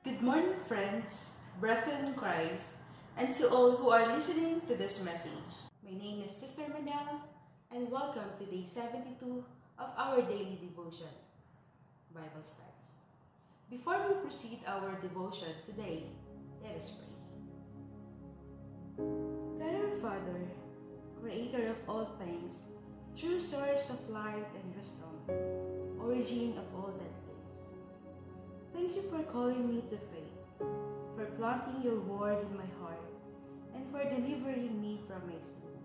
Good morning, friends, brethren in Christ, and to all who are listening to this message. My name is Sister Manel, and welcome to day 72 of our daily devotion, Bible study. Before we proceed our devotion today, let us pray. God our Father, Creator of all things, true source of light and wisdom, origin of all that is. Thank you for calling me to faith, for planting your word in my heart, and for delivering me from my sin.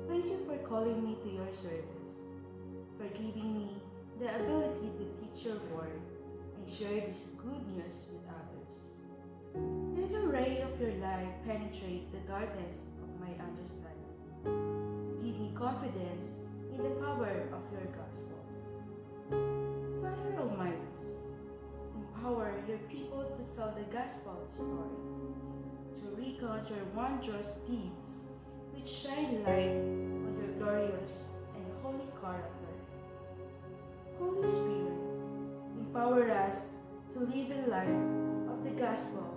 Thank you for calling me to your service, for giving me the ability to teach your word and share this good news with others. Let the ray of your light penetrate the darkness of my understanding. Give me confidence in the power of your gospel. Father Almighty, empower your people to tell the gospel story, to recount your wondrous deeds which shine light on your glorious and holy character. Holy Spirit, empower us to live in light of the gospel,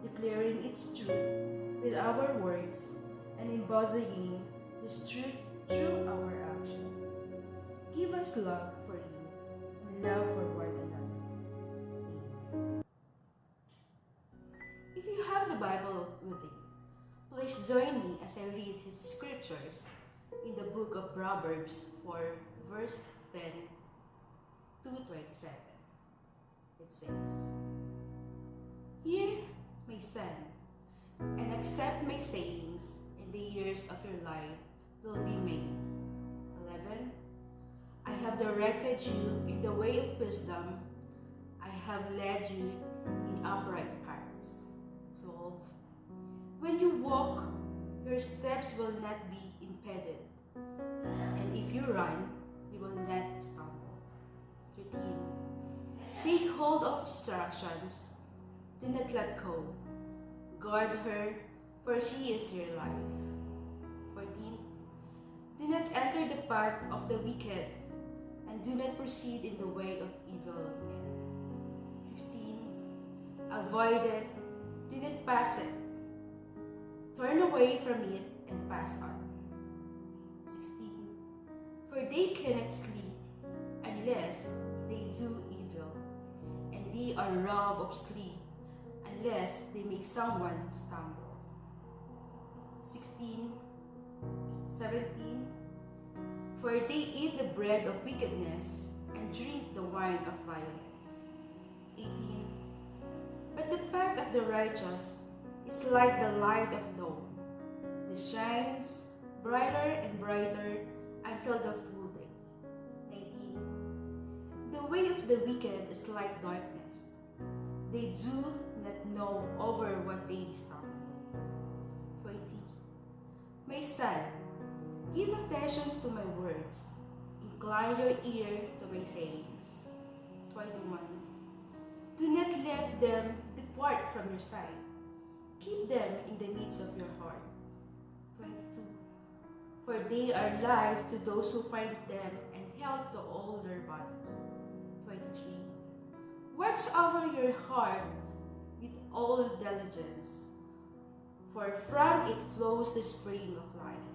declaring its truth with our words and embodying this truth through our action. Give us love for you and love for one another. Amen. If you have the Bible with you, please join me as I read his scriptures in the book of Proverbs 4, verse 10 to 27. It says, "Hear, my son, and accept my sayings, and the years of your life will be many." 11. I have directed you in the way of wisdom. I have led you in upright paths. 12. When you walk, your steps will not be impeded, and if you run, you will not stumble. 13. Take hold of instructions. Do not let go. Guard her, for she is your life. 14. Do not enter the path of the wicked, and do not proceed in the way of evil men. 15. Avoid it. Do not pass it. Turn away from it and pass on. 16. For they cannot sleep unless they do evil, and they are robbed of sleep unless they make someone stumble. 16. 17. For they eat the bread of wickedness and drink the wine of violence. 18. But the path of the righteous is like the light of dawn. It shines brighter and brighter until the full day. 19. The way of the wicked is like darkness. They do not know over what they stumble. 20. My son, give attention to my words. Incline your ear to my sayings. 21. Do not let them depart from your sight. Keep them in the midst of your heart. 22. For they are life to those who find them and health to all their body. 23. Watch over your heart with all diligence, for from it flows the spring of life.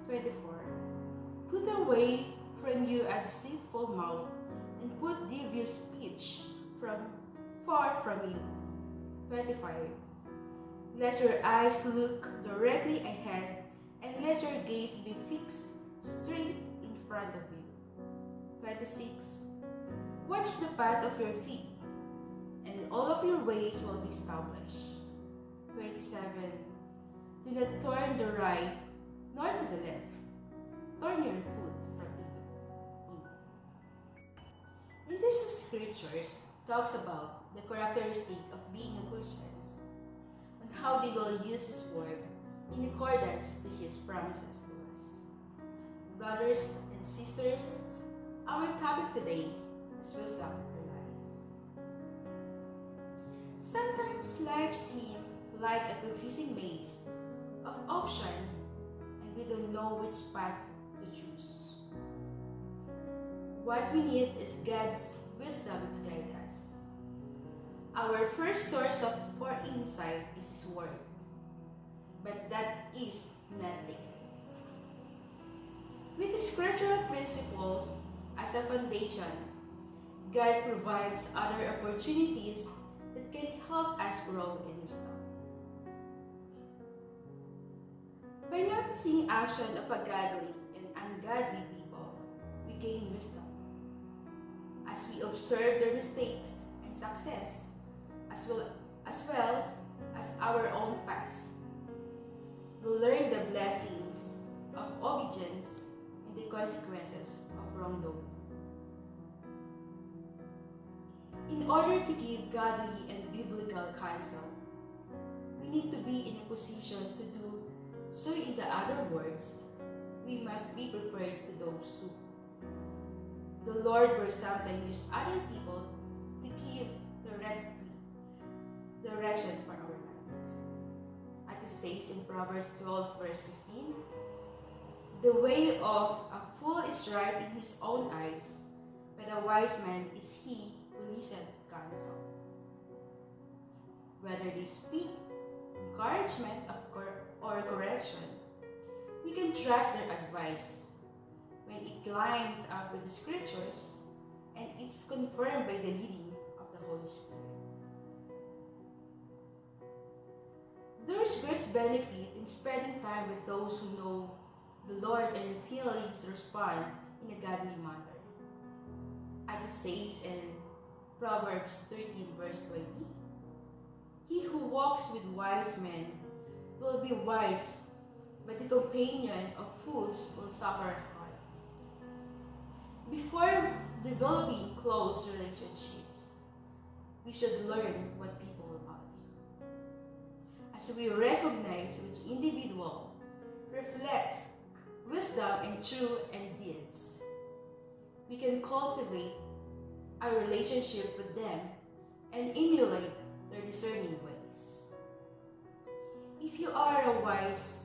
24. Put away from you a deceitful mouth, and put devious speech far from you. 25. Let your eyes look directly ahead, and let your gaze be fixed straight in front of you. 26. Watch the path of your feet, and all of your ways will be established. 27. Do not turn to the right, nor to the left. Turn your foot from evil. In these scriptures, talks about the characteristic of being a Christian, and how they will use His word in accordance to His promises to us. Brothers and sisters, our topic today is wisdom for life. Sometimes life seems like a confusing maze of options, and we don't know which path to choose. What we need is God's wisdom to guide us. Our first source for insight is His Word, but that is nothing. With the scriptural principle as a foundation, God provides other opportunities that can help us grow in wisdom. By noticing action of a godly and ungodly people, we gain wisdom. As we observe their mistakes and success, as well as our own past, we learn the blessings of obedience and the consequences of wrongdoing. In order to give godly and biblical counsel, we need to be in a position to do so. In the other words, we must be prepared to those too. The Lord will sometimes use other people to give direction for our life. As it says in Proverbs 12 verse 15, the way of a fool is right in his own eyes, but a wise man is he who listens to counsel. Whether they speak encouragement or correction, we can trust their advice when it lines up with the scriptures and it's confirmed by the leading of the Holy Spirit. There is great benefit in spending time with those who know the Lord and routinely respond in a godly manner. As it says in Proverbs 13 verse 20, he who walks with wise men will be wise, but the companion of fools will suffer harm. Before developing close relationships, we should learn what people value. As we recognize which individual reflects wisdom in truth and deeds, we can cultivate a relationship with them and emulate their discerning ways. If you are wise,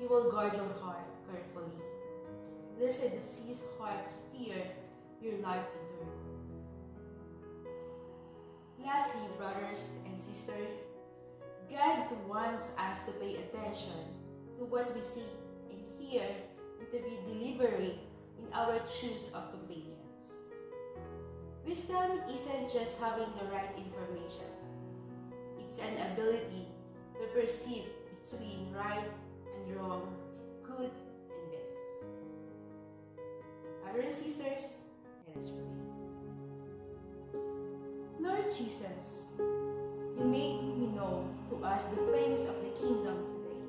you will guard your heart carefully, lest a deceased heart steer your life into ruin. Lastly, brothers and sisters, God wants us to pay attention to what we see and hear and to be deliberate in our choice of companions. Wisdom isn't just having the right information. It's an ability to perceive between right and wrong, good and best. Brothers and sisters, let us pray. Lord Jesus, you make me know to us the things of the kingdom today.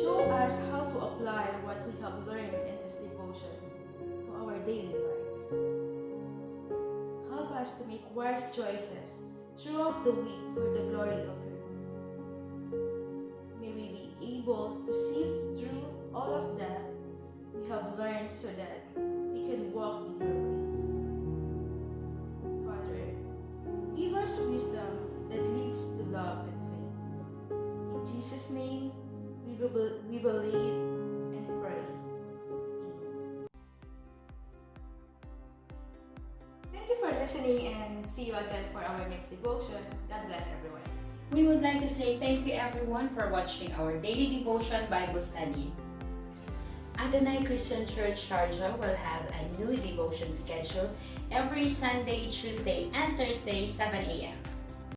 Show us how to apply what we have learned in this devotion to our daily lives. Help us to make wise choices throughout the week for the glory of your name. May we be able to sift through all of that we have learned so that we can walk in your ways. Father, give us wisdom that leads to love and faith. In Jesus' name, we believe and pray. Amen. Thank you for listening and see you again for our next devotion. God bless everyone. We would like to say thank you everyone for watching our daily devotion Bible study. Acc Christian Church Sharjah will have a new devotion schedule every Sunday, Tuesday, and Thursday, 7 a.m.